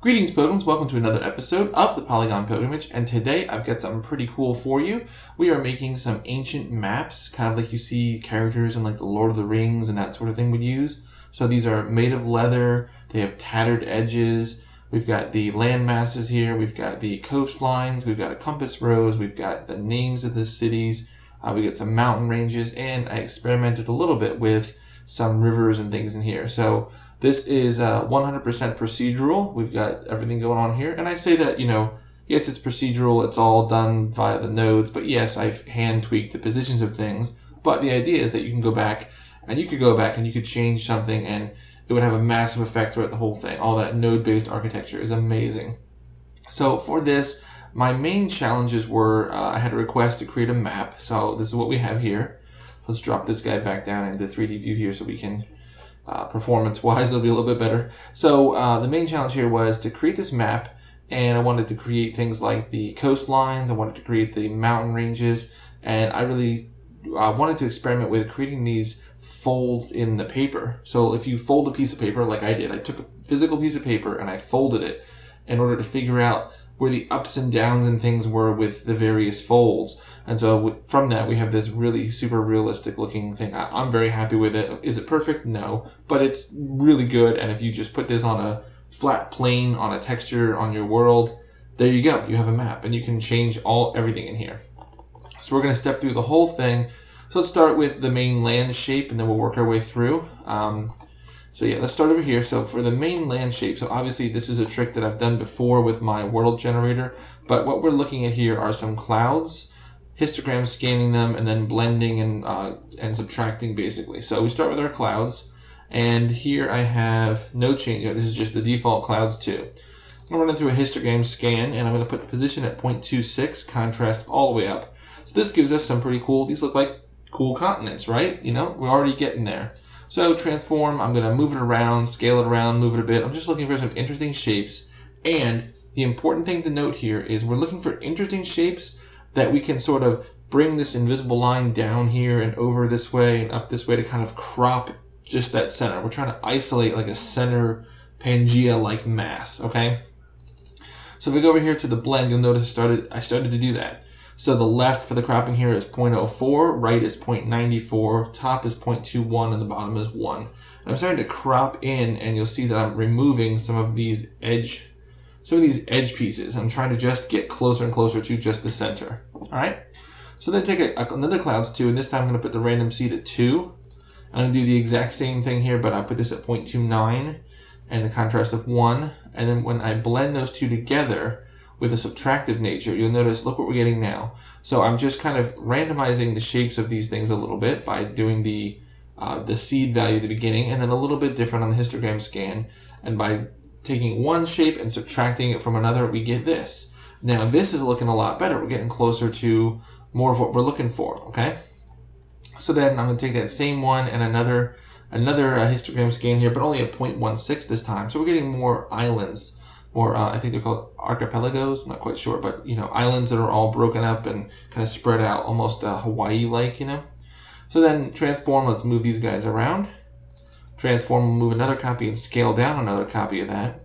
Greetings, Pilgrims. Welcome to another episode of the Polygon Pilgrimage, and today I've got something pretty cool for you. We are making some ancient maps, kind of like you see characters in like the Lord of the Rings and that sort of thing would use. So these are made of leather, they have tattered edges, we've got the land masses here, we've got the coastlines, we've got a compass rose, we've got the names of the cities, we got some mountain ranges, and I experimented a little bit with some rivers and things in here. So this is 100% procedural. We've got everything going on here. And I say that, yes, it's procedural. It's all done via the nodes. But yes, I've hand tweaked the positions of things. But the idea is that you can go back and you could change something and it would have a massive effect throughout the whole thing. All that node-based architecture is amazing. So for this, my main challenges were I had a request to create a map. So this is what we have here. Let's drop this guy back down into 3D view here so we can performance-wise, it'll be a little bit better. So the main challenge here was to create this map, and I wanted to create things like the coastlines, I wanted to create the mountain ranges, and I really wanted to experiment with creating these folds in the paper. So if you fold a piece of paper like I did, I took a physical piece of paper and I folded it in order to figure out where the ups and downs and things were with the various folds. And so from that, we have this really super realistic looking thing. I'm very happy with it. Is it perfect? No, but it's really good. And if you just put this on a flat plane, on a texture, on your world, there you go. You have a map and you can change everything in here. So we're going to step through the whole thing. So let's start with the main land shape and then we'll work our way through. So yeah, let's start over here. So for the main land shape, so obviously this is a trick that I've done before with my world generator, but what we're looking at here are some clouds, histogram scanning them, and then blending and subtracting basically. So we start with our clouds, and here I have no change. This is just the default clouds too. I'm going to run it through a histogram scan, and I'm going to put the position at 0.26, contrast all the way up. So this gives us some pretty cool, these look like cool continents, right? We're already getting there. So transform, I'm going to move it around, scale it around, move it a bit. I'm just looking for some interesting shapes. And the important thing to note here is we're looking for interesting shapes that we can sort of bring this invisible line down here and over this way and up this way to kind of crop just that center. We're trying to isolate like a center Pangea-like mass, okay? So if we go over here to the blend, you'll notice I started to do that. So the left for the cropping here is 0.04, right is 0.94, top is 0.21, and the bottom is 1. And I'm starting to crop in, and you'll see that I'm removing some of these edge pieces. I'm trying to just get closer and closer to just the center. All right. So then take another clouds 2, and this time I'm going to put the random seed at 2. I'm going to do the exact same thing here, but I put this at 0.29 and the contrast of 1. And then when I blend those two together with a subtractive nature, you'll notice, look what we're getting now. So I'm just kind of randomizing the shapes of these things a little bit by doing the seed value at the beginning, and then a little bit different on the histogram scan. And by taking one shape and subtracting it from another, we get this. Now this is looking a lot better. We're getting closer to more of what we're looking for, okay? So then I'm going to take that same one and another histogram scan here, but only at 0.16 this time. So we're getting more islands. Or I think they're called archipelagos, I'm not quite sure, but islands that are all broken up and kind of spread out, almost Hawaii-like, So then transform, let's move these guys around. Transform, we'll move another copy and scale down another copy of that.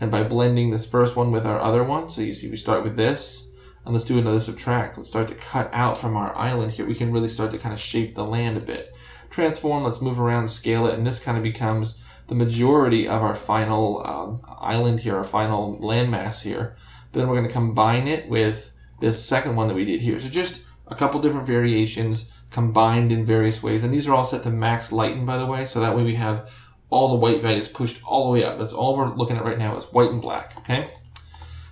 And by blending this first one with our other one, so you see we start with this, and let's do another subtract. Let's start to cut out from our island here. We can really start to kind of shape the land a bit. Transform, let's move around, scale it, and this kind of becomes the majority of our final island here, our final landmass here. Then we're going to combine it with this second one that we did here. So just a couple different variations combined in various ways. And these are all set to max lighten, by the way. So that way we have all the white values pushed all the way up. That's all we're looking at right now is white and black, okay?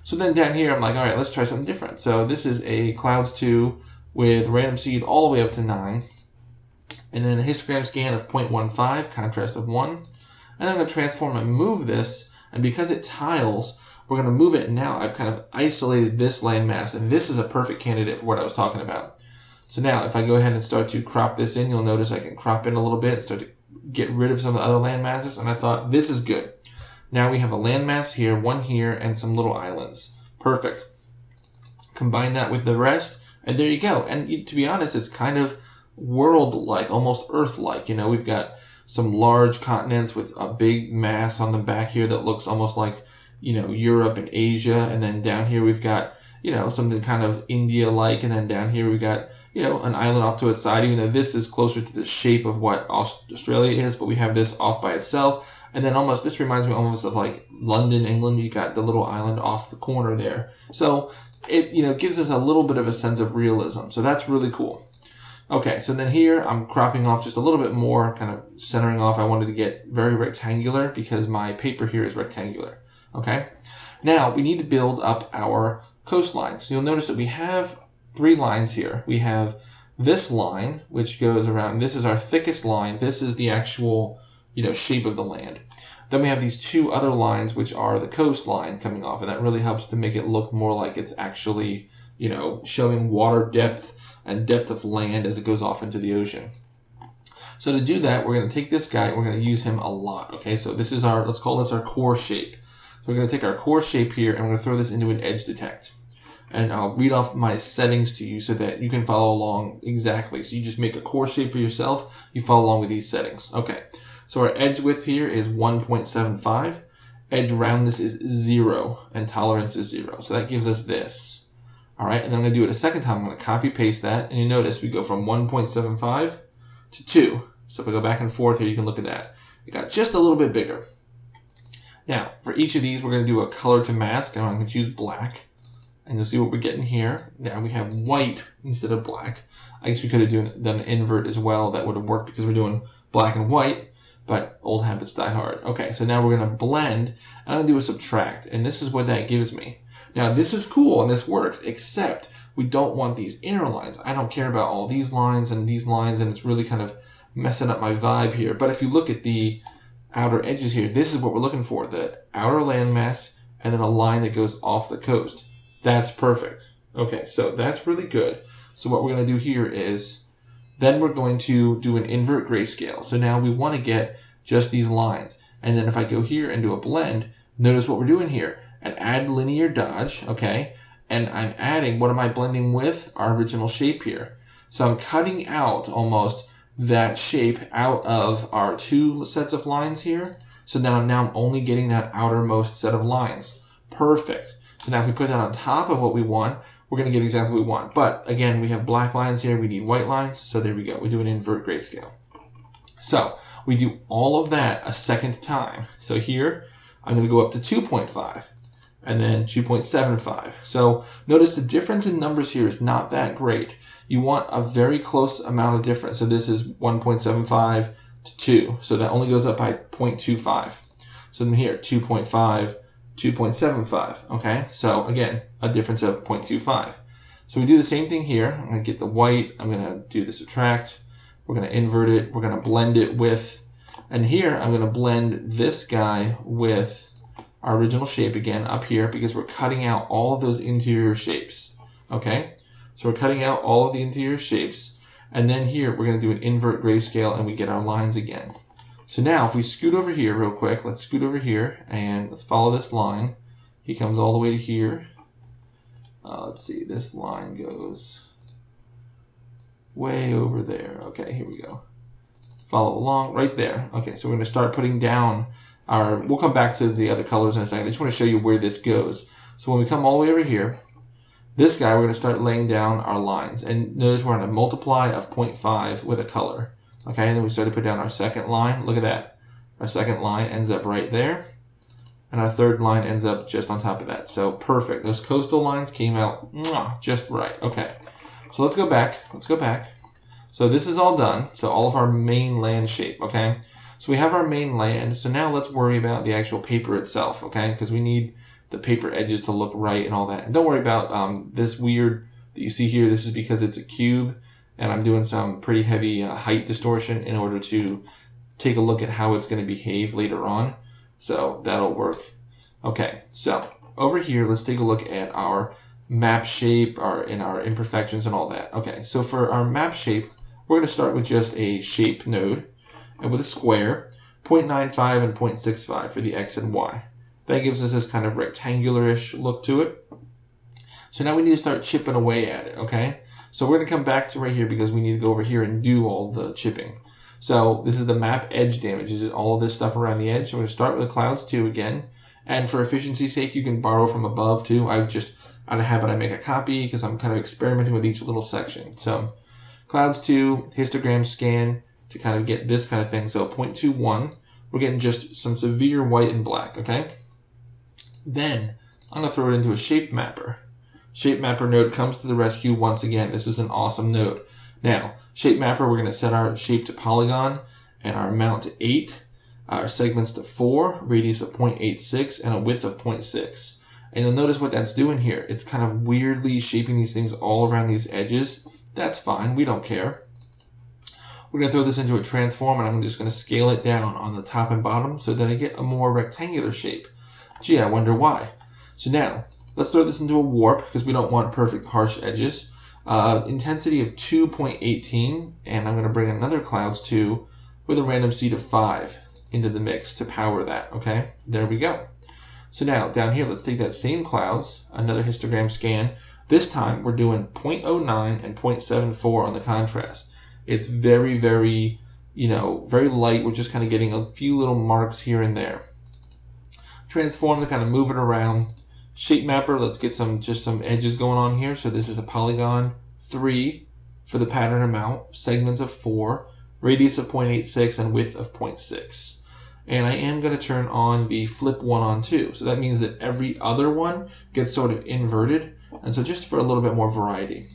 So then down here, I'm like, all right, let's try something different. So this is a clouds 2 with random seed all the way up to 9. And then a histogram scan of 0.15, contrast of 1. And I'm going to transform and move this, and because it tiles, we're going to move it, and now I've kind of isolated this landmass, and this is a perfect candidate for what I was talking about. So now if I go ahead and start to crop this in, you'll notice I can crop in a little bit and start to get rid of some of the other land masses, and I thought this is good. Now we have a landmass here, one here, and some little islands. Perfect. Combine that with the rest, and there you go. And to be honest, it's kind of world-like, almost Earth-like. We've got some large continents with a big mass on the back here that looks almost like, Europe and Asia, and then down here we've got, something kind of India-like, and then down here we've got, an island off to its side, even though this is closer to the shape of what Australia is, but we have this off by itself. And then this reminds me almost of like London, England. You got the little island off the corner there. So it, gives us a little bit of a sense of realism. So that's really cool. Okay, so then here I'm cropping off just a little bit more, kind of centering off. I wanted to get very rectangular because my paper here is rectangular. Okay, now we need to build up our coastlines. So you'll notice that we have 3 lines here. We have this line, which goes around. This is our thickest line. This is the actual, shape of the land. Then we have these 2 other lines, which are the coastline coming off, and that really helps to make it look more like it's actually, showing water depth and depth of land as it goes off into the ocean. So to do that, we're going to take this guy, we're going to use him a lot. Okay, so this is let's call this our core shape. So we're going to take our core shape here, and we're going to throw this into an edge detect. And I'll read off my settings to you so that you can follow along exactly. So you just make a core shape for yourself. You follow along with these settings. Okay, so our edge width here is 1.75. Edge roundness is 0. And tolerance is 0. So that gives us this. All right, and then I'm going to do it a second time. I'm going to copy paste that. And you notice we go from 1.75 to 2. So if I go back and forth here, you can look at that. It got just a little bit bigger. Now, for each of these, we're going to do a color to mask. And I'm going to choose black. And you'll see what we're getting here. Now we have white instead of black. I guess we could have done an invert as well. That would have worked because we're doing black and white, but old habits die hard. Okay, so now we're going to blend, and I'm going to do a subtract, and this is what that gives me. Now this is cool, and this works, except we don't want these inner lines. I don't care about all these lines, and it's really kind of messing up my vibe here. But if you look at the outer edges here, this is what we're looking for, the outer landmass, and then a line that goes off the coast. That's perfect. Okay, so that's really good. So what we're going to do here is, then we're going to do an invert grayscale. So now we want to get just these lines. And then if I go here and do a blend, notice what we're doing here. And add linear dodge, okay? And I'm adding, what am I blending with? Our original shape here. So I'm cutting out almost that shape out of our 2 sets of lines here. So now I'm only getting that outermost set of lines. Perfect. So now if we put that on top of what we want, we're going to get exactly what we want. But again, we have black lines here. We need white lines. So there we go. We do an invert grayscale. So we do all of that a second time. So here, I'm going to go up to 2.5 and then 2.75. So notice the difference in numbers here is not that great. You want a very close amount of difference. So this is 1.75 to 2. So that only goes up by 0.25. So then here, 2.5. 2.75, okay? So again, a difference of 0.25. So we do the same thing here. I'm going to get the white. I'm going to do the subtract. We're going to invert it. We're going to blend it with, and here I'm going to blend this guy with our original shape again up here because we're cutting out all of those interior shapes, okay? So we're cutting out all of the interior shapes, and then here we're going to do an invert grayscale and we get our lines again. So now if we scoot over here real quick, let's scoot over here and let's follow this line. He comes all the way to here. Let's see, this line goes way over there. Okay, here we go. Follow along right there. Okay, so we're going to start putting down our, we'll come back to the other colors in a second. I just want to show you where this goes. So when we come all the way over here, this guy, we're going to start laying down our lines. And notice we're on a multiply of 0.5 with a color. Okay, and then we start to put down our second line. Look at that. Our second line ends up right there. And our third line ends up just on top of that. So perfect. Those coastal lines came out just right. Okay, so let's go back. Let's go back. So this is all done. So all of our main land shape, okay? So we have our main land. So now let's worry about the actual paper itself, okay? Because we need the paper edges to look right and all that. And don't worry about this weird that you see here. This is because it's a cube. And I'm doing some pretty heavy height distortion in order to take a look at how it's going to behave later on. So that'll work. Okay, so over here, let's take a look at our map shape and our imperfections and all that. Okay, so for our map shape, we're going to start with just a shape node and with a square, 0.95 and 0.65 for the X and Y. That gives us this kind of rectangular-ish look to it. So now we need to start chipping away at it, okay? So we're going to come back to right here because we need to go over here and do all the chipping. So this is the map edge damage. This is all of this stuff around the edge. So we're going to start with the clouds 2 again. And for efficiency's sake, you can borrow from above too. Out of habit, I make a copy because I'm kind of experimenting with each little section. So clouds 2, histogram scan to kind of get this kind of thing. So 0.21, we're getting just some severe white and black, okay? Then I'm going to throw it into a shape mapper. Shape mapper node comes to the rescue once again. This is an awesome node. Now, shape mapper, we're going to set our shape to polygon and our amount to 8, our segments to 4, radius of 0.86, and a width of 0.6. And you'll notice what that's doing here. It's kind of weirdly shaping these things all around these edges. That's fine. We don't care. We're going to throw this into a transform, and I'm just going to scale it down on the top and bottom so that I get a more rectangular shape. Gee, I wonder why. So now, let's throw this into a warp because we don't want perfect harsh edges. Intensity of 2.18, and I'm going to bring another clouds 2 with a random seed of 5 into the mix to power that, okay? There we go. So now, down here, let's take that same clouds, another histogram scan. This time, we're doing 0.09 and 0.74 on the contrast. It's very, very, very light. We're just kind of getting a few little marks here and there. Transform to kind of move it around. Shape mapper, let's get just some edges going on here. So this is a polygon 3 for the pattern amount, segments of 4, radius of 0.86, and width of 0.6. And I am going to turn on the flip 1 on 2. So that means that every other one gets sort of inverted. And so just for a little bit more variety.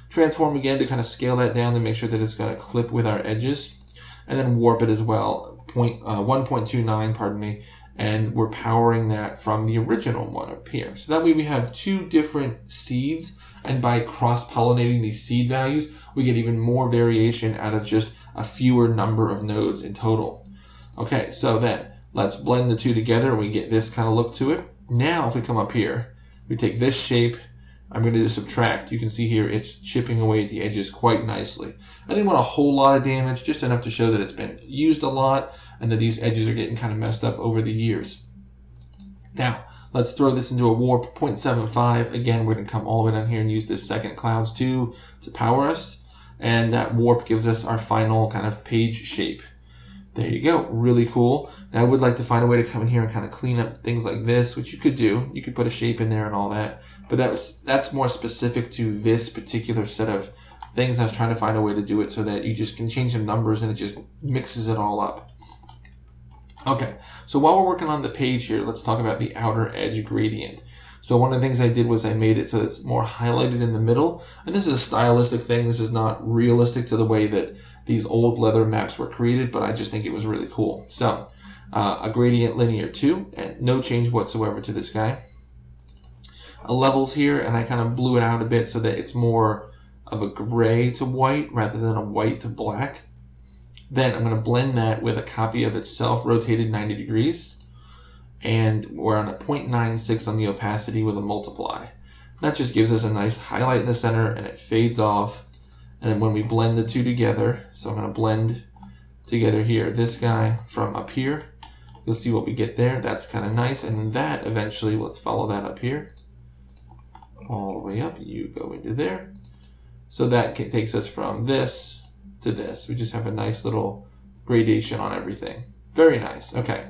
Transform again to kind of scale that down to make sure that it's going to clip with our edges. And then warp it as well, 1.29, pardon me. And we're powering that from the original one up here. So that way we have 2 different seeds, and by cross-pollinating these seed values, we get even more variation out of just a fewer number of nodes in total. Okay, so then let's blend the 2 together and we get this kind of look to it. Now if we come up here, we take this shape, I'm going to do subtract. You can see here it's chipping away at the edges quite nicely. I didn't want a whole lot of damage, just enough to show that it's been used a lot and that these edges are getting kind of messed up over the years. Now, let's throw this into a warp 0.75. Again, we're going to come all the way down here and use this second clouds 2 to power us. And that warp gives us our final kind of page shape. There you go. Really cool. Now, I would like to find a way to come in here and kind of clean up things like this, which you could do. You could put a shape in there and all that. But that's more specific to this particular set of things. I was trying to find a way to do it so that you just can change some numbers and it just mixes it all up. Okay, so while we're working on the page here, let's talk about the outer edge gradient. So one of the things I did was I made it so it's more highlighted in the middle. And this is a stylistic thing. This is not realistic to the way that these old leather maps were created, but I just think it was really cool. So a gradient linear 2, and no change whatsoever to this guy. A levels here, and I kind of blew it out a bit so that it's more of a gray to white rather than a white to black. Then I'm going to blend that with a copy of itself rotated 90 degrees. And we're on a 0.96 on the opacity with a multiply. That just gives us a nice highlight in the center and it fades off. And then when we blend the 2 together, so I'm going to blend together here this guy from up here. You'll see what we get there. That's kind of nice. And that eventually, let's follow that up here. All the way up, you go into there. So that takes us from this to this. We just have a nice little gradation on everything. Very nice. Okay.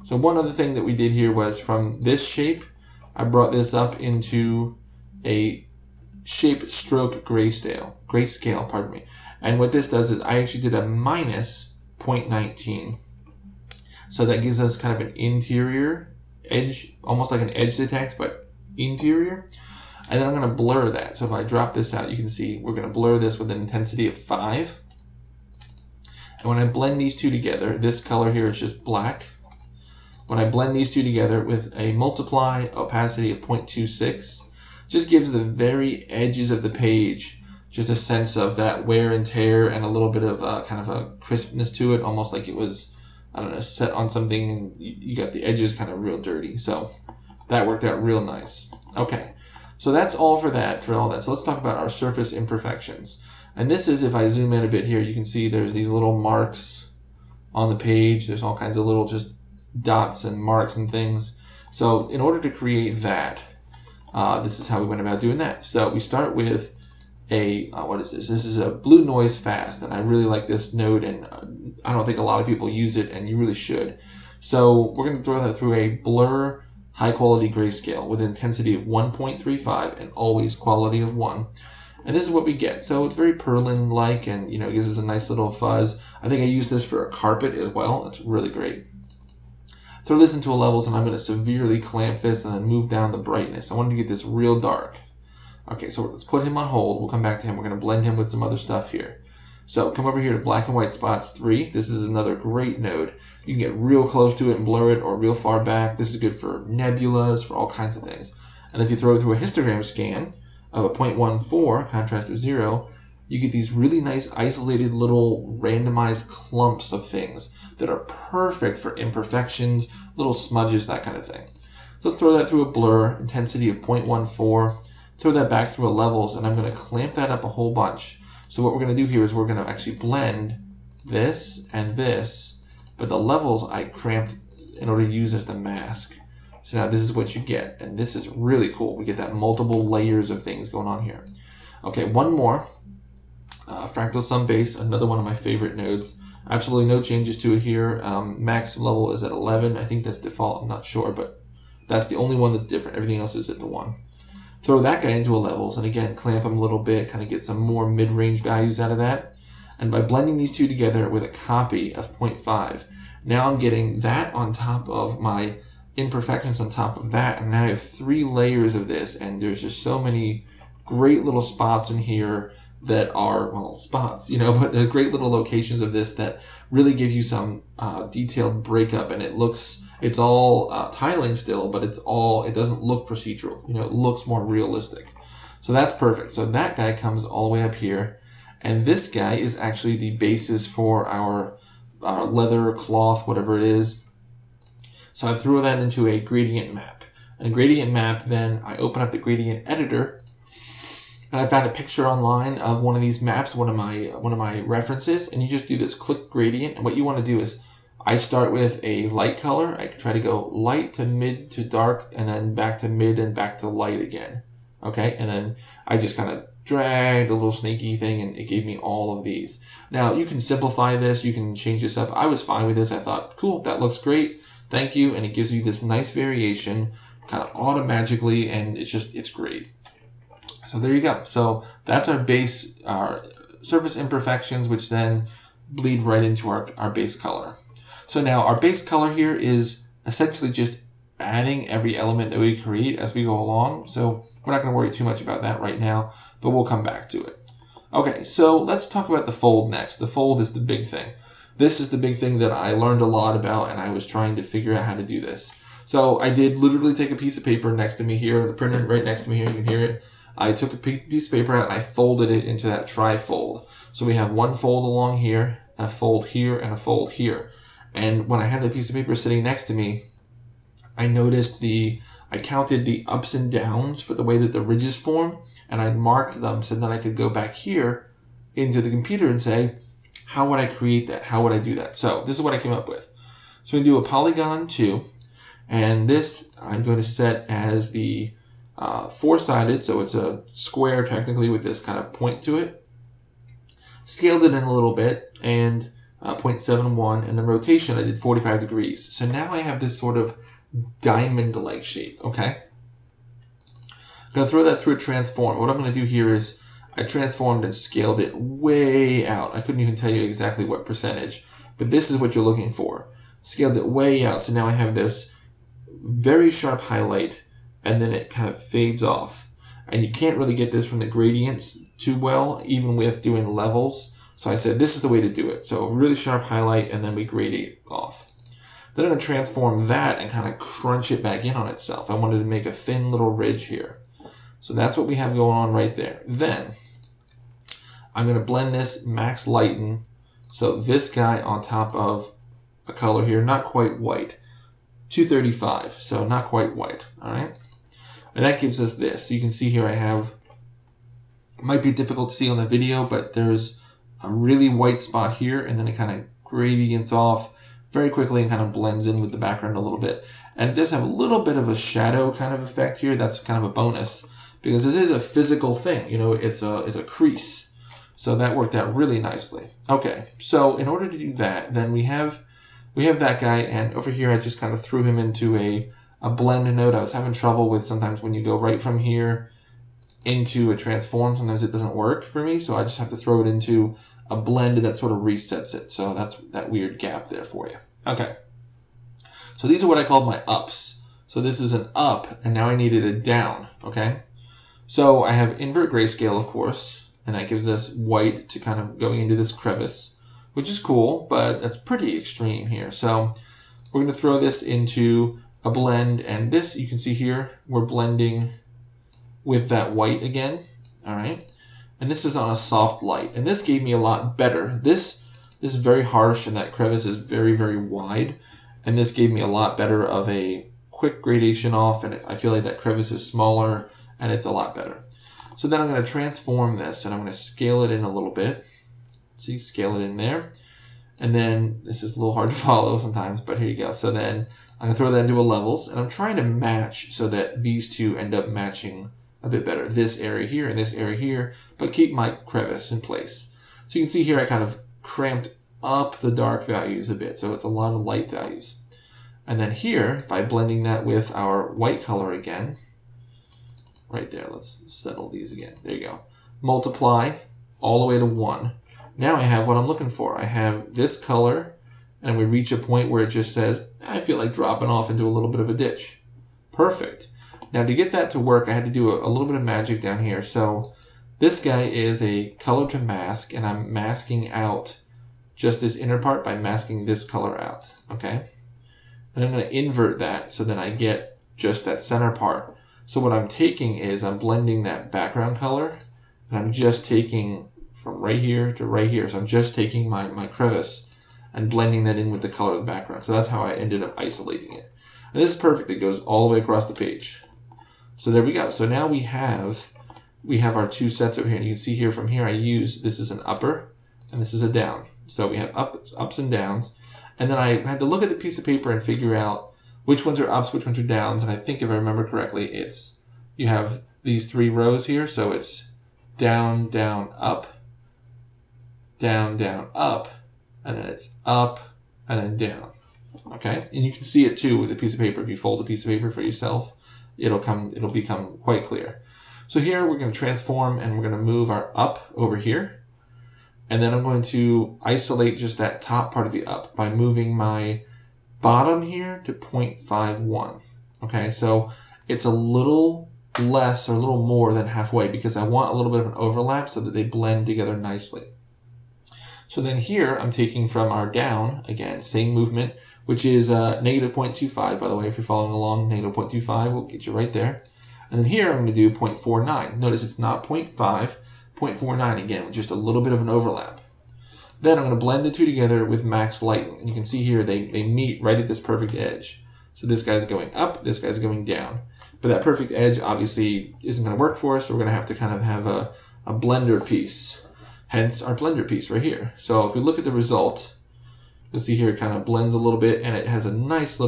So one other thing that we did here was from this shape, I brought this up into a shape stroke grayscale, pardon me. And what this does is I actually did a minus 0.19. So that gives us kind of an interior edge, almost like an edge detect, but interior. And then I'm going to blur that. So if I drop this out, you can see we're going to blur this with an intensity of 5. And when I blend these 2 together, this color here is just black. When I blend these 2 together with a multiply opacity of 0.26, just gives the very edges of the page just a sense of that wear and tear and a little bit of kind of a crispness to it, almost like it was, I don't know, set on something and you got the edges kind of real dirty. So that worked out real nice. Okay. So that's all for all that. So let's talk about our surface imperfections. And this is, if I zoom in a bit here, you can see there's these little marks on the page. There's all kinds of little just dots and marks and things. So in order to create that, this is how we went about doing that. So we start with what is this? This is a blue noise fast, and I really like this node, and I don't think a lot of people use it, and you really should. So we're going to throw that through a blur high quality grayscale with an intensity of 1.35 and always quality of 1. And this is what we get. So it's very Perlin-like, and it gives us a nice little fuzz. I think I use this for a carpet as well. It's really great. Throw this into a levels, and I'm going to severely clamp this and then move down the brightness. I wanted to get this real dark. Okay, so let's put him on hold. We'll come back to him. We're going to blend him with some other stuff here. So come over here to black and white spots 3. This is another great node. You can get real close to it and blur it, or real far back. This is good for nebulas, for all kinds of things. And if you throw it through a histogram scan of a 0.14, contrast of 0, you get these really nice isolated little randomized clumps of things that are perfect for imperfections, little smudges, that kind of thing. So let's throw that through a blur, intensity of 0.14, throw that back through a levels, and I'm going to clamp that up a whole bunch. So what we're going to do here is we're going to actually blend this and this, but the levels I cramped in order to use as the mask. So now this is what you get, and this is really cool. We get that multiple layers of things going on here. Okay, one more. Fractal Sun Base, another one of my favorite nodes. Absolutely no changes to it here. Max level is at 11. I think that's default. I'm not sure, but that's the only one that's different. Everything else is at the 1. Throw that guy into a levels, and again, clamp him a little bit, kind of get some more mid-range values out of that. And by blending these two together with a copy of 0.5, now I'm getting that on top of my imperfections on top of that, and now I have 3 layers of this, and there's just so many great little spots in here that are, well, spots, but there's great little locations of this that really give you some detailed breakup, and it's all tiling still, but it doesn't look procedural, it looks more realistic. So that's perfect. So that guy comes all the way up here, and this guy is actually the basis for our leather, cloth, whatever it is. So I threw that into a gradient map. And a gradient map, then I open up the gradient editor, and I found a picture online of one of these maps, one of my references, and you just do this click gradient, and what you want to do is I start with a light color. I can try to go light to mid to dark, and then back to mid and back to light again. Okay, and then I just kind of dragged a little snaky thing, and it gave me all of these. Now you can simplify this, you can change this up. I was fine with this. I thought, cool, that looks great, thank you, and it gives you this nice variation kind of automagically, and it's great. So there you go. So that's our base, our surface imperfections, which then bleed right into our base color. So now our base color here is essentially just adding every element that we create as we go along. So we're not going to worry too much about that right now, but we'll come back to it. Okay, so let's talk about the fold next. The fold is the big thing. This is the big thing that I learned a lot about, and I was trying to figure out how to do this. So I did literally take a piece of paper next to me here, the printer right next to me here, you can hear it. I took a piece of paper out and I folded it into that trifold. So we have one fold along here, a fold here, and a fold here. And when I had that piece of paper sitting next to me, I noticed I counted the ups and downs for the way that the ridges form, and I marked them so that I could go back here into the computer and say, how would I create that? How would I do that? So this is what I came up with. So we do a Polygon 2, and this I'm going to set as the 4-sided, so it's a square technically with this kind of point to it. Scaled it in a little bit, and 0.71, and the rotation I did 45 degrees. So now I have this sort of diamond-like shape, okay? I'm going to throw that through a transform. What I'm going to do here is I transformed and scaled it way out. I couldn't even tell you exactly what percentage, but this is what you're looking for. Scaled it way out, so now I have this very sharp highlight, and then it kind of fades off. And you can't really get this from the gradients too well, even with doing levels. So I said this is the way to do it. So a really sharp highlight, and then we gradiate off. Then I'm going to transform that and kind of crunch it back in on itself. I wanted to make a thin little ridge here. So that's what we have going on right there. Then I'm going to blend this, max lighten. So this guy on top of a color here, not quite white. 235, so not quite white, all right? And that gives us this. So you can see here I have, it might be difficult to see on the video, but there's a really white spot here, and then it kind of gradients off very quickly and kind of blends in with the background a little bit. And it does have a little bit of a shadow kind of effect here. That's kind of a bonus, because this is a physical thing. It's a crease. So that worked out really nicely. Okay, so in order to do that, then we have we have that guy, and over here I just kind of threw him into a blend node. I was having trouble with sometimes when you go right from here into a transform, sometimes it doesn't work for me, so I just have to throw it into a blend that sort of resets it. So that's that weird gap there for you. Okay. So these are what I called my ups. So this is an up, and now I needed a down, okay? So I have invert grayscale, of course, and that gives us white to kind of going into this crevice, which is cool, but that's pretty extreme here. So we're going to throw this into a blend, and this, you can see here, we're blending with that white again, all right? And this is on a soft light, and this gave me a lot better. This is very harsh, and that crevice is very, very wide, and this gave me a lot better of a quick gradation off, and I feel like that crevice is smaller, and it's a lot better. So then I'm going to transform this, and I'm going to scale it in a little bit. See, scale it in there. And then, this is a little hard to follow sometimes, but here you go. So then I'm going to throw that into a levels, and I'm trying to match so that these two end up matching a bit better. This area here and this area here, but keep my crevice in place. So you can see here I kind of cramped up the dark values a bit, so it's a lot of light values. And then here, by blending that with our white color again, right there, let's settle these again. There you go. Multiply all the way to 1. Now I have what I'm looking for. I have this color, and we reach a point where it just says, I feel like dropping off into a little bit of a ditch. Perfect. Now to get that to work, I had to do a little bit of magic down here. So this guy is a color to mask, and I'm masking out just this inner part by masking this color out, okay? And I'm going to invert that so then I get just that center part. So what I'm taking is I'm blending that background color, and I'm just taking from right here to right here. So I'm just taking my crevice and blending that in with the color of the background. So that's how I ended up isolating it. And this is perfect. It goes all the way across the page. So there we go. So now we have our two sets over here. And you can see here from here I use, this is an upper and this is a down. So we have ups and downs. And then I had to look at the piece of paper and figure out which ones are ups, which ones are downs. And I think if I remember correctly, you have these 3 rows here. So it's down, down, up, down, down, up, and then it's up and then down. Okay, and you can see it too with a piece of paper. If you fold a piece of paper for yourself, it'll become quite clear. So here we're going to transform, and we're going to move our up over here. And then I'm going to isolate just that top part of the up by moving my bottom here to 0.51. Okay, so it's a little less or a little more than halfway because I want a little bit of an overlap so that they blend together nicely. So then here I'm taking from our down, again, same movement, which is negative 0.25, by the way, if you're following along, negative 0.25 will get you right there. And then here I'm going to do 0.49. Notice it's not 0.5, 0.49 again, with just a little bit of an overlap. Then I'm going to blend the two together with max lighten. And you can see here they meet right at this perfect edge. So this guy's going up, this guy's going down. But that perfect edge obviously isn't going to work for us, so we're going to have to kind of have a blender piece. Hence our blender piece right here. So if we look at the result, you'll see here it kind of blends a little bit, and it has a nice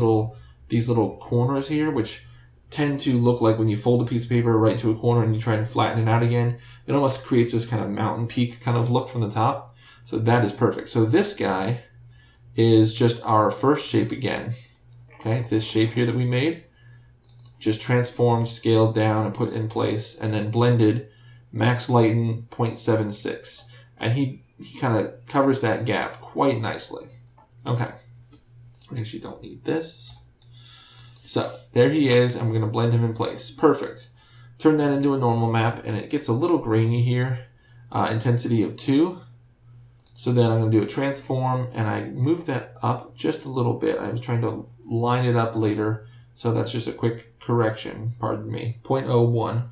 these little corners here, which tend to look like when you fold a piece of paper right to a corner and you try and flatten it out again, it almost creates this kind of mountain peak kind of look from the top. So that is perfect. So this guy is just our first shape again. Okay, this shape here that we made, just transformed, scaled down, and put in place, and then blended, max lighten 0.76. And he kind of covers that gap quite nicely. Okay, we actually don't need this. So there he is, and we're going to blend him in place. Perfect. Turn that into a normal map, and it gets a little grainy here. Intensity of 2. So then I'm going to do a transform, and I move that up just a little bit. I was trying to line it up later, so that's just a quick correction, pardon me, 0.01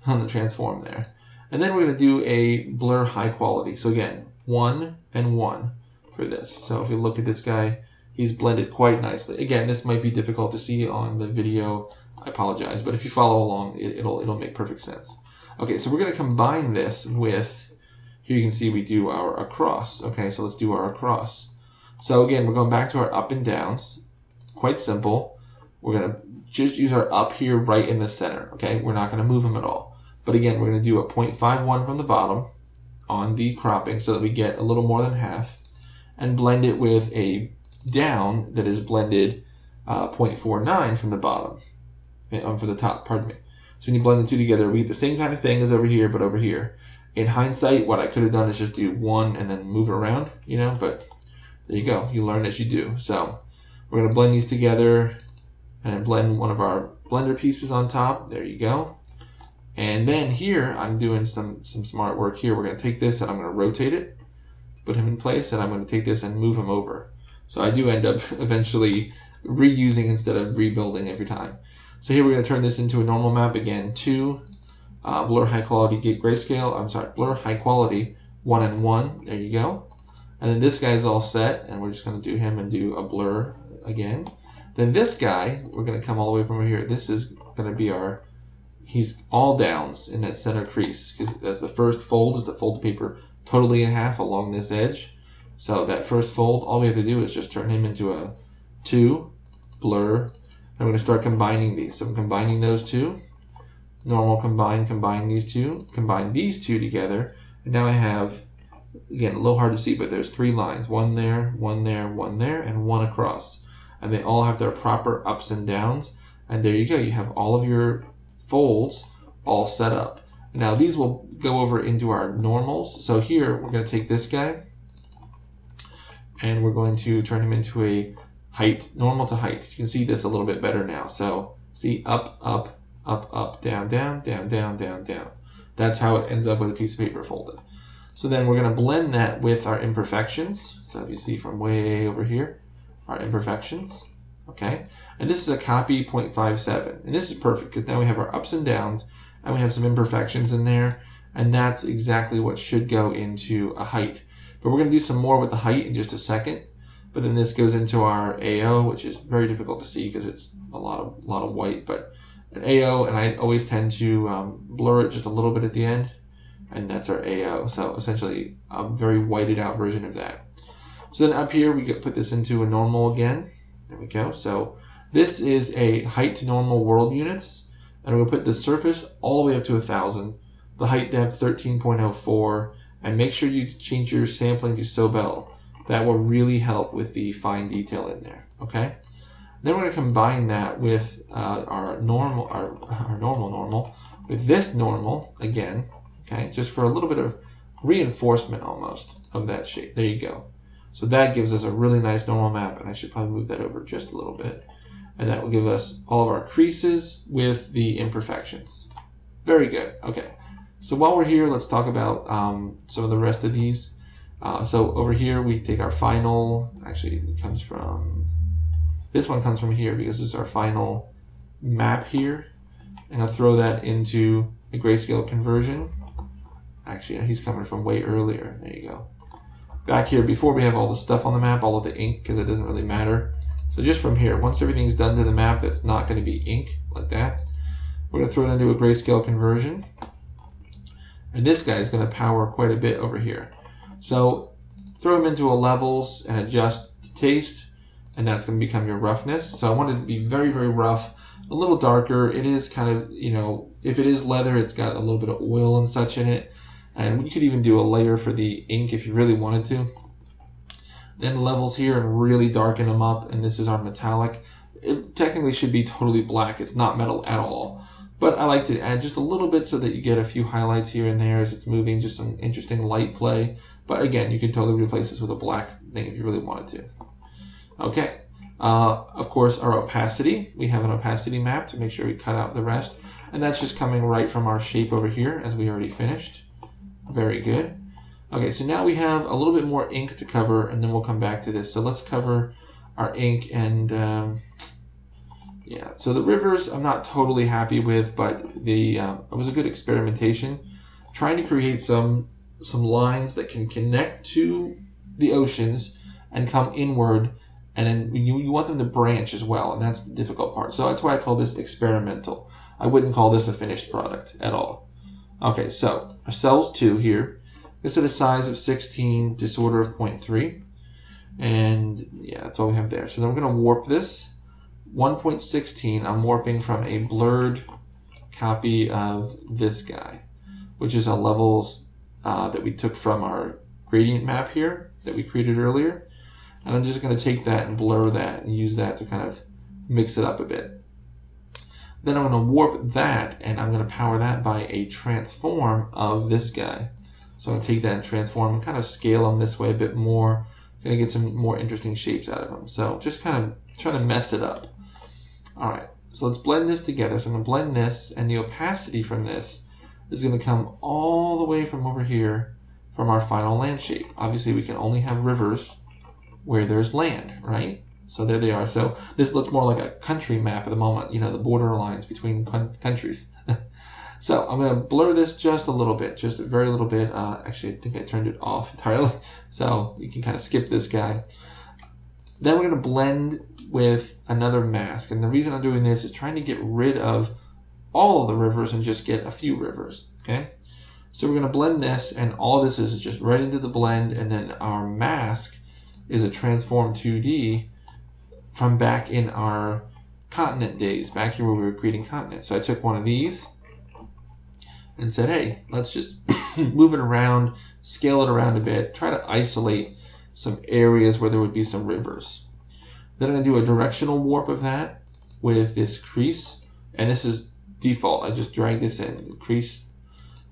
on the transform there. And then we're going to do a blur high quality. So again, 1 and 1 for this. So if you look at this guy, he's blended quite nicely. Again, this might be difficult to see on the video. I apologize, but if you follow along, it'll make perfect sense. Okay, so we're going to combine this with, here you can see we do our across. Okay, so let's do our across. So again, we're going back to our up and downs. Quite simple. We're going to just use our up here right in the center. Okay, we're not going to move them at all. But again, we're going to do a 0.51 from the bottom on the cropping so that we get a little more than half, and blend it with a down that is blended 0.49 from the bottom, from the top, pardon me. So when you blend the two together, we get the same kind of thing as over here, but over here. In hindsight, what I could have done is just do one and then move it around, but there you go. You learn as you do. So we're going to blend these together and then blend one of our blender pieces on top. There you go. And then here, I'm doing some smart work here. We're going to take this and I'm going to rotate it, put him in place, and I'm going to take this and move him over. So I do end up eventually reusing instead of rebuilding every time. So here we're going to turn this into a normal map again. 2, blur high quality grayscale. Blur high quality 1 and 1. There you go. And then this guy's all set, and we're just going to do him and do a blur again. Then this guy, we're going to come all the way from over here. This is going to be he's all downs in that center crease, because that's the first fold is to fold the paper totally in half along this edge. So that first fold, all we have to do is just turn him into a 2, blur. I'm going to start combining these. So I'm combining those two. Normal, combine these two. Combine these two together. And now I have, again, a little hard to see, but there's 3 lines. 1 there, 1 there, 1 there, and 1 across. And they all have their proper ups and downs. And there you go. You have all of your folds all set up. Now these will go over into our normals. So here we're going to take this guy and we're going to turn him into a height, normal to height. You can see this a little bit better now. So see, up, up, up, up, down, down, down, down, down, down. That's how it ends up with a piece of paper folded. So then we're going to blend that with our imperfections. So if you see from way over here, our imperfections. Okay, and this is a copy 0.57, and this is perfect because now we have our ups and downs, and we have some imperfections in there, and that's exactly what should go into a height. But we're going to do some more with the height in just a second. But then this goes into our AO, which is very difficult to see because it's a lot of white. But an AO, and I always tend to blur it just a little bit at the end, and that's our AO. So essentially, a very whited out version of that. So then up here, we put this into a normal again. There we go. So this is a height to normal world units, and we'll put the surface all the way up to 1,000, the height depth 13.04, and make sure you change your sampling to Sobel. That will really help with the fine detail in there. Okay. Then we're going to combine that with our normal with this normal again. Okay, just for a little bit of reinforcement almost of that shape. There you go. So that gives us a really nice normal map, and I should probably move that over just a little bit. And that will give us all of our creases with the imperfections. Very good. Okay. So while we're here, let's talk about some of the rest of these. So over here, we take our final, actually it comes from, this one comes from here because this is our final map here. And I'll throw that into a grayscale conversion. Actually, he's coming from way earlier. There you go. Back here, before we have all the stuff on the map, all of the ink, because it doesn't really matter. So just from here, once everything's done to the map that's not going to be ink, like that, we're going to throw it into a grayscale conversion. And this guy is going to power quite a bit over here. So throw him into a levels and adjust to taste, and that's going to become your roughness. So I want it to be very, very rough, a little darker. It is kind of, if it is leather, it's got a little bit of oil and such in it. And you could even do a layer for the ink if you really wanted to. Then levels here and really darken them up, and this is our metallic. It technically should be totally black. It's not metal at all. But I like to add just a little bit so that you get a few highlights here and there as it's moving, just some interesting light play. But again, you can totally replace this with a black thing if you really wanted to. Okay. Of course, our opacity. We have an opacity map to make sure we cut out the rest. And that's just coming right from our shape over here as we already finished. Very good. Okay, so now we have a little bit more ink to cover, and then we'll come back to this. So let's cover our ink, and yeah. So the rivers I'm not totally happy with, but it was a good experimentation, trying to create some lines that can connect to the oceans and come inward, and then you want them to branch as well, and that's the difficult part. So that's why I call this experimental. I wouldn't call this a finished product at all. Okay, so our cells 2 here. This is a size of 16, disorder of 0.3. And yeah, that's all we have there. So then we're going to warp this. 1.16, I'm warping from a blurred copy of this guy, which is a levels that we took from our gradient map here that we created earlier. And I'm just going to take that and blur that and use that to kind of mix it up a bit. Then I'm going to warp that, and I'm going to power that by a transform of this guy. So I'm going to take that and transform and kind of scale him this way a bit more. Going to get some more interesting shapes out of him. So just kind of trying to mess it up. All right, so let's blend this together. So I'm going to blend this, and the opacity from this is going to come all the way from over here from our final land shape. Obviously, we can only have rivers where there's land, right? So there they are. So this looks more like a country map at the moment, you know, the border lines between countries. So I'm going to blur this just a little bit, just a very little bit. Actually, I think I turned it off entirely. So you can kind of skip this guy. Then we're going to blend with another mask. And the reason I'm doing this is trying to get rid of all of the rivers and just get a few rivers, okay? So we're going to blend this, and all this is just right into the blend, and then our mask is a transform 2D from back in our continent days, back here where we were creating continents. So I took one of these and said, hey, let's just move it around, scale it around a bit, try to isolate some areas where there would be some rivers. Then I'm going to do a directional warp of that with this crease, and this is default. I just drag this in, the crease.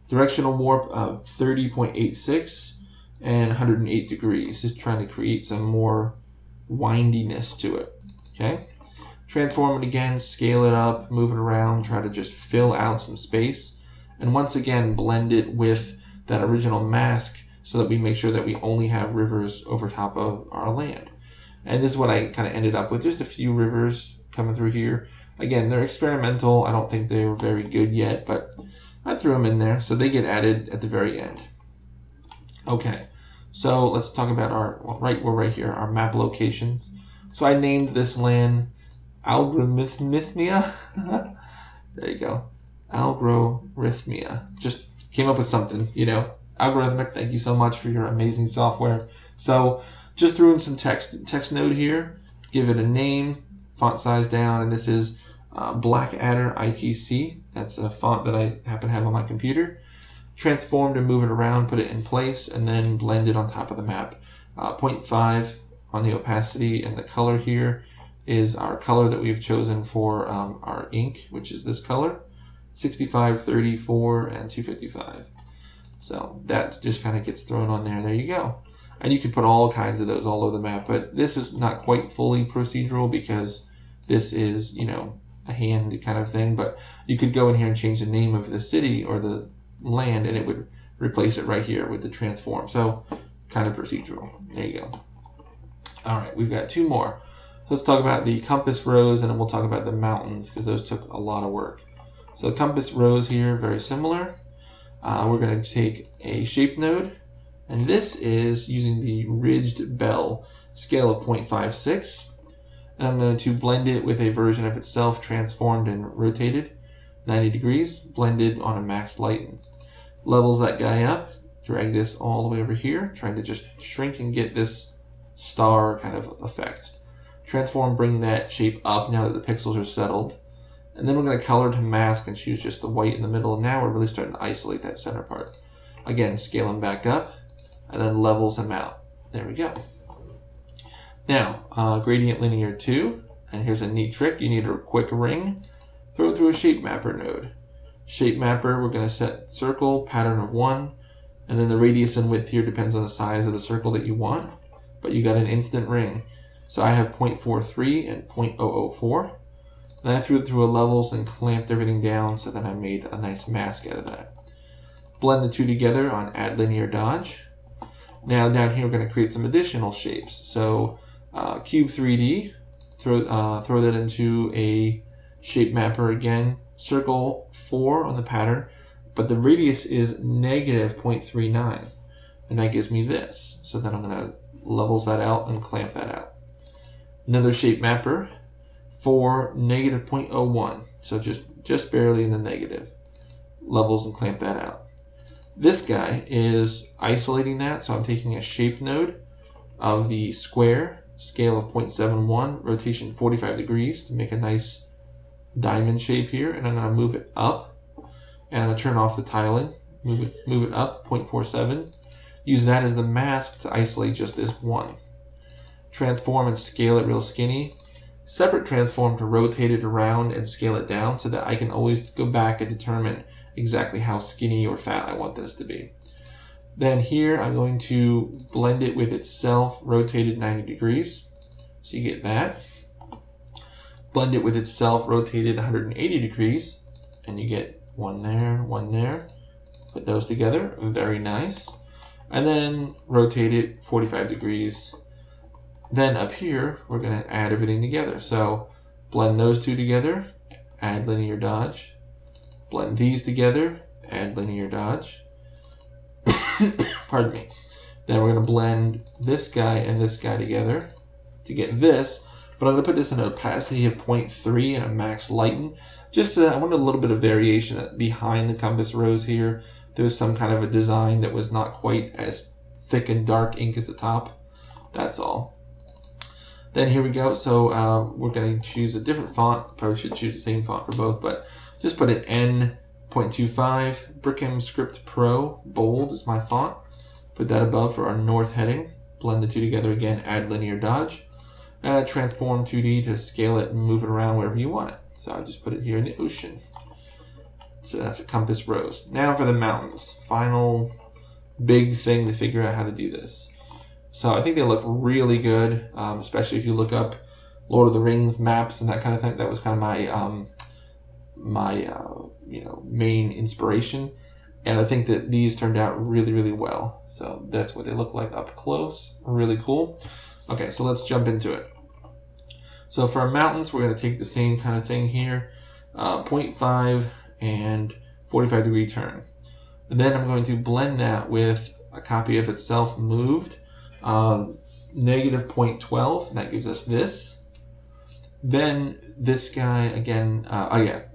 Directional warp of 30.86 and 108 degrees, just trying to create some more windiness to it, okay? Transform it again, scale it up, move it around, try to just fill out some space. And once again, blend it with that original mask so that we make sure that we only have rivers over top of our land. And this is what I kind of ended up with, just a few rivers coming through here. Again, they're experimental. I don't think they were very good yet, but I threw them in there, so they get added at the very end. Okay, so let's talk about we're right here, our map locations. So I named this land Algorithmia. There you go. Algorithmia. Just came up with something, you know. Algorithmic, thank you so much for your amazing software. So just threw in some text node here, give it a name, font size down, and this is Blackadder ITC. That's a font that I happen to have on my computer. Transform to move it around, put it in place, and then blend it on top of the map. 0.5 on the opacity, and the color here is our color that we've chosen for our ink, which is this color. 65, 34, and 255. So that just kind of gets thrown on there. There you go. And you could put all kinds of those all over the map, but this is not quite fully procedural because this is, you know, a hand kind of thing. But you could go in here and change the name of the city or the land, and it would replace it right here with the transform. So kind of procedural. There you go. All right, we've got two more. Let's talk about the compass rose, and then we'll talk about the mountains because those took a lot of work. So the compass rose here, very similar. We're going to take a shape node, and this is using the ridged bell scale of 0.56. And I'm going to blend it with a version of itself transformed and rotated 90 degrees, blended on a max lighten. Levels that guy up, drag this all the way over here, trying to just shrink and get this star kind of effect. Transform, bring that shape up now that the pixels are settled. And then we're going to color to mask and choose just the white in the middle. And now we're really starting to isolate that center part. Again, scale them back up and then levels them out. There we go. Now, gradient linear 2. And here's a neat trick. You need a quick ring. Throw it through a shape mapper node. Shape mapper, we're going to set circle, pattern of 1. And then the radius and width here depends on the size of the circle that you want. But you got an instant ring. So I have 0.43 and 0.004. Then I threw it through a levels and clamped everything down so that I made a nice mask out of that. Blend the two together on add linear dodge. Now down here we're going to create some additional shapes. So cube 3D, throw that into a shape mapper again. Circle 4 on the pattern, but the radius is negative 0.39. And that gives me this. So then I'm going to levels that out and clamp that out. Another shape mapper for negative 0.01, so just barely in the negative. Levels and clamp that out. This guy is isolating that, so I'm taking a shape node of the square, scale of 0.71, rotation 45 degrees to make a nice diamond shape here, and I'm going to move it up, and I'm going to turn off the tiling, move it up 0.47, use that as the mask to isolate just this one. transform and scale it real skinny. Separate transform to rotate it around and scale it down so that I can always go back and determine exactly how skinny or fat I want this to be. Then here I'm going to blend it with itself rotated 90 degrees. So you get that. Blend it with itself rotated 180 degrees. And you get one there, one there. Put those together. Very nice. And then rotate it 45 degrees. Then up here, we're going to add everything together. So blend those two together, add linear dodge. Blend these together, add linear dodge. Pardon me. Then we're going to blend this guy and this guy together to get this. But I'm going to put this in an opacity of 0.3 and a max lighten. Just I wanted a little bit of variation behind the compass rose here. There was some kind of a design that was not quite as thick and dark ink as the top. That's all. Then here we go. So we're going to choose a different font. Probably should choose the same font for both, but just put an N.25. Brickham Script Pro bold is my font. Put that above for our north heading. Blend the two together again. Add linear dodge. Transform 2D to scale it and move it around wherever you want it. So I just put it here in the ocean. So that's a compass rose. Now for the mountains. Final big thing to figure out how to do this. So I think they look really good, especially if you look up Lord of the Rings maps and that kind of thing. That was kind of my main inspiration, and I think that these turned out really, really well. So that's what they look like up close. Really cool. Okay, so let's jump into it. So for our mountains, we're going to take the same kind of thing here, 0.5 and 45 degree turn. And then I'm going to blend that with a copy of itself moved. Negative 0.12, and that gives us this. Then this guy again,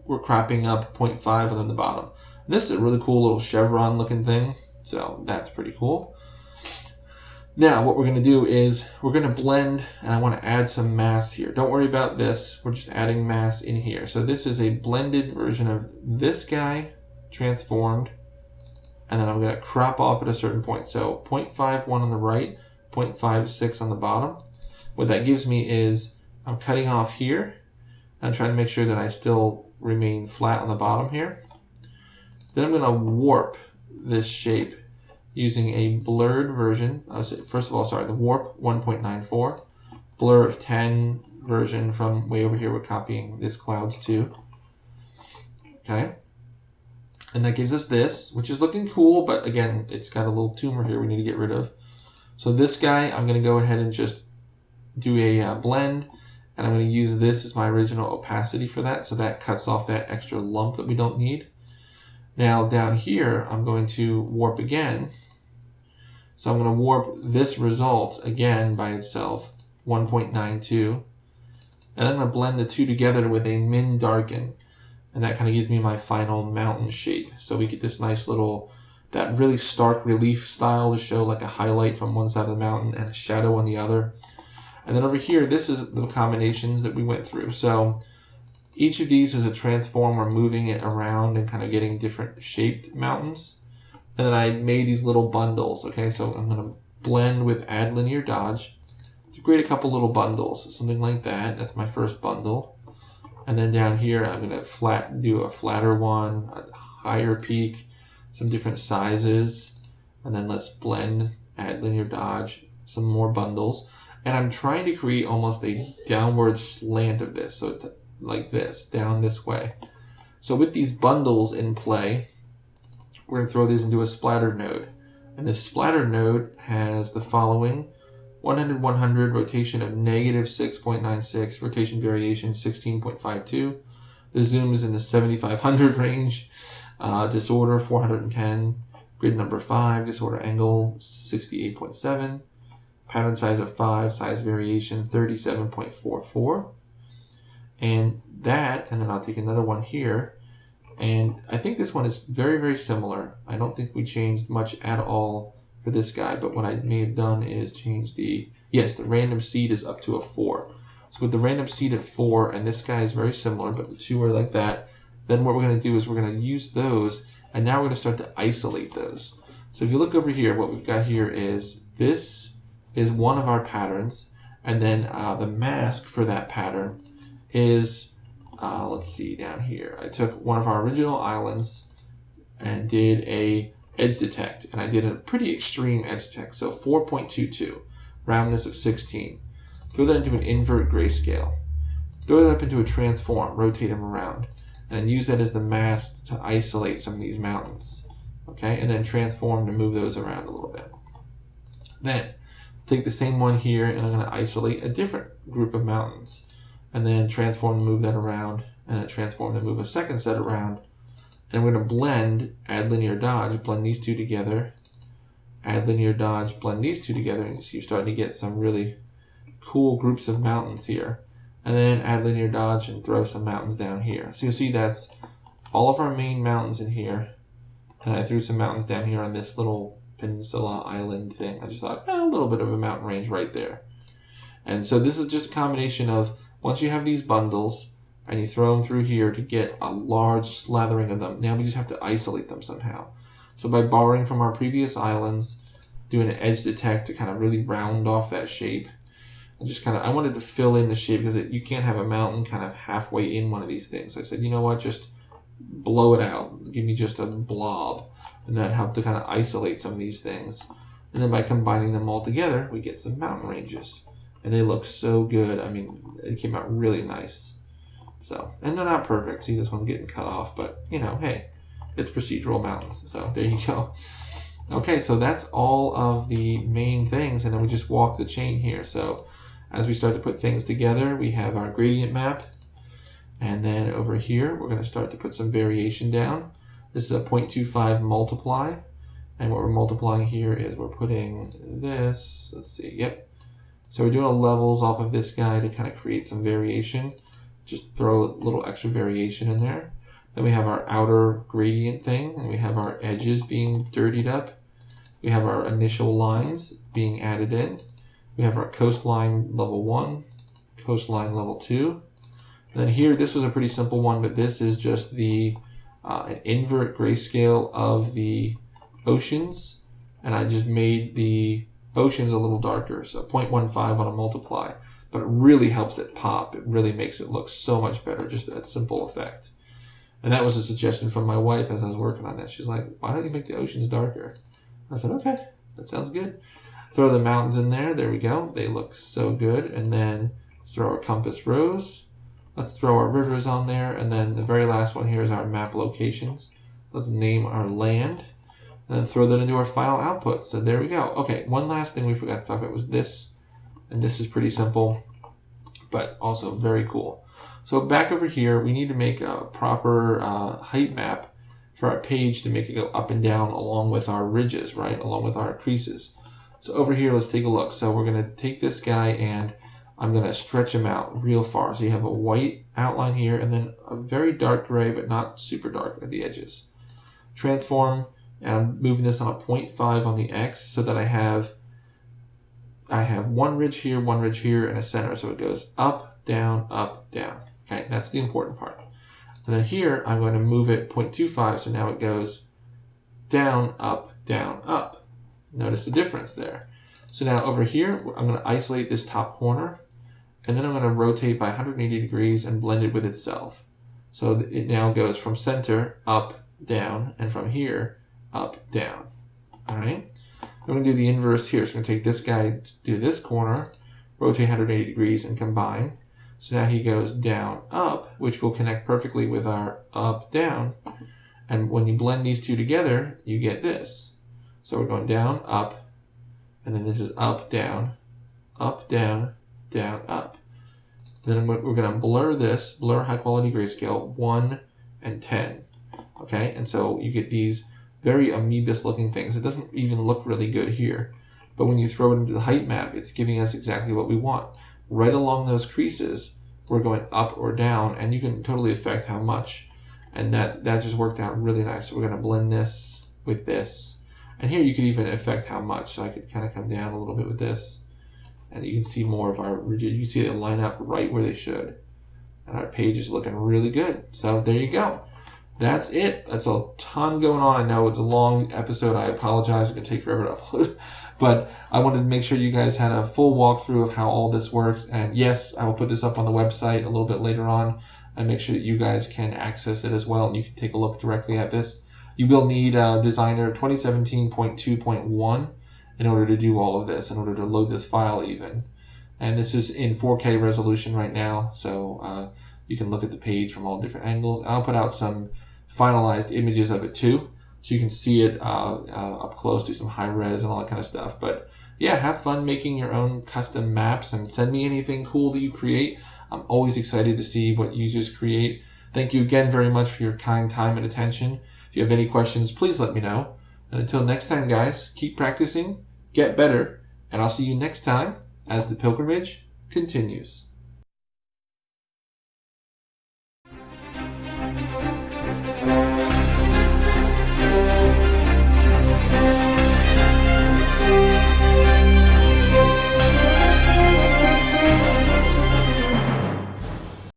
we're cropping up 0.5 on the bottom. This is a really cool little chevron looking thing, so that's pretty cool. Now what we're going to do is we're going to blend, and I want to add some mass here. Don't worry about this, we're just adding mass in here. So this is a blended version of this guy transformed, and then I'm going to crop off at a certain point. So 0.51 on the right, 0.56 on the bottom. What that gives me is I'm cutting off here, and I'm trying to make sure that I still remain flat on the bottom here. Then I'm going to warp this shape using a blurred version. First of all, the warp 1.94, blur of 10 version from way over here. We're copying this clouds too. Okay. And that gives us this, which is looking cool, but again, it's got a little tumor here we need to get rid of. So this guy, I'm going to go ahead and just do a blend, and I'm going to use this as my original opacity for that, so that cuts off that extra lump that we don't need. Now down here, I'm going to warp again. So I'm going to warp this result again by itself, 1.92. And I'm going to blend the two together with a min darken. And that kind of gives me my final mountain shape. So we get this nice little, that really stark relief style to show like a highlight from one side of the mountain and a shadow on the other. And then over here, this is the combinations that we went through. So each of these is a transform. We're moving it around and kind of getting different shaped mountains. And then I made these little bundles. Okay, so I'm going to blend with add linear dodge to create a couple little bundles. Something like that. That's my first bundle. And then down here, I'm going to do a flatter one, a higher peak, some different sizes. And then let's blend, add linear dodge, some more bundles. And I'm trying to create almost a downward slant of this. So like this, down this way. So with these bundles in play, we're going to throw these into a splatter node. And this splatter node has the following: 100-100 rotation of negative 6.96, rotation variation 16.52. The zoom is in the 7500 range. Disorder 410. Grid number 5, disorder angle 68.7. Pattern size of 5, size variation 37.44. And that, and then I'll take another one here. And I think this one is very, very similar. I don't think we changed much at all for this guy, but what I may have done is change the random seed is up to a 4. So with the random seed at 4, and this guy is very similar, but the two are like that, then what we're going to do is we're going to use those, and now we're going to start to isolate those. So if you look over here, what we've got here is this is one of our patterns, And then the mask for that pattern is, let's see down here. I took one of our original islands and did a edge detect, and I did a pretty extreme edge detect. So 4.22, roundness of 16. Throw that into an invert grayscale. Throw that up into a transform, rotate them around, and then use that as the mask to isolate some of these mountains. Okay, and then transform to move those around a little bit. Then take the same one here, and I'm going to isolate a different group of mountains, and then transform to move that around, and then transform to move a second set around. And we're going to blend, add linear dodge, blend these two together, add linear dodge, blend these two together, and you see you're starting to get some really cool groups of mountains here. And then add linear dodge and throw some mountains down here. So you'll see that's all of our main mountains in here. And I threw some mountains down here on this little peninsula island thing. I just thought, a little bit of a mountain range right there. And so this is just a combination of, once you have these bundles, and you throw them through here to get a large slathering of them, now we just have to isolate them somehow. So by borrowing from our previous islands, doing an edge detect to kind of really round off that shape, I wanted to fill in the shape because you can't have a mountain kind of halfway in one of these things. So I said, you know what, just blow it out. Give me just a blob. And that helped to kind of isolate some of these things. And then by combining them all together, we get some mountain ranges. And they look so good. I mean, it came out really nice. So, and they're not perfect. See, this one's getting cut off. But, you know, hey, it's procedural mountains. So there you go. Okay, so that's all of the main things. And then we just walk the chain here. So as we start to put things together, we have our gradient map. And then over here, we're going to start to put some variation down. This is a 0.25 multiply. And what we're multiplying here is we're putting this, let's see, yep. So we're doing a levels off of this guy to kind of create some variation. Just throw a little extra variation in there. Then we have our outer gradient thing, and we have our edges being dirtied up. We have our initial lines being added in. We have our coastline level 1, coastline level 2. And then here, this was a pretty simple one, but this is just the an invert grayscale of the oceans. And I just made the oceans a little darker, so 0.15 on a multiply. But it really helps it pop. It really makes it look so much better, just that simple effect. And that was a suggestion from my wife as I was working on that. She's like, why don't you make the oceans darker? I said, okay, that sounds good. Throw the mountains in there. There we go. They look so good. And then throw our compass rose. Let's throw our rivers on there. And then the very last one here is our map locations. Let's name our land. And then throw that into our final output. So there we go. Okay, one last thing we forgot to talk about was this. And this is pretty simple, but also very cool. So back over here, we need to make a proper height map for our page to make it go up and down along with our ridges, right? Along with our creases. So over here, let's take a look. So we're going to take this guy and I'm going to stretch him out real far. So you have a white outline here and then a very dark gray, but not super dark at the edges. Transform, and I'm moving this on a 0.5 on the X so that I have one ridge here, and a center. So it goes up, down, up, down. Okay, that's the important part. And then here, I'm going to move it 0.25, so now it goes down, up, up. Notice the difference there. So now over here, I'm going to isolate this top corner, and then I'm going to rotate by 180 degrees and blend it with itself. So it now goes from center, up, down, and from here, up, down. All right? I'm going to do the inverse here. So I'm going to take this guy, do this corner, rotate 180 degrees, and combine. So now he goes down, up, which will connect perfectly with our up, down. And when you blend these two together, you get this. So we're going down, up, and then this is up, down, up. Then we're going to blur this, blur high quality grayscale 1 and 10. Okay, and so you get these very amoebus looking things. It doesn't even look really good here. But when you throw it into the height map, it's giving us exactly what we want. Right along those creases, we're going up or down, and you can totally affect how much. And that just worked out really nice. So we're going to blend this with this. And here you could even affect how much. So I could kind of come down a little bit with this. And you can see more of our rigid. You can see it line up right where they should. And our page is looking really good. So there you go. that's it. That's a ton going on. I know it's a long episode. I apologize. It's going to take forever to upload. But I wanted to make sure you guys had a full walkthrough of how all this works. And yes, I will put this up on the website a little bit later on and make sure that you guys can access it as well. And you can take a look directly at this. You will need Designer 2017.2.1 in order to do all of this, in order to load this file even. And this is in 4K resolution right now, so you can look at the page from all different angles. And I'll put out some finalized images of it too, so you can see it up close, do some high res and all that kind of stuff. But yeah, have fun making your own custom maps and send me anything cool that you create. I'm always excited to see what users create. Thank you again very much for your kind time and attention. If you have any questions, please let me know. And until next time, guys, keep practicing, get better, and I'll see you next time as the pilgrimage continues.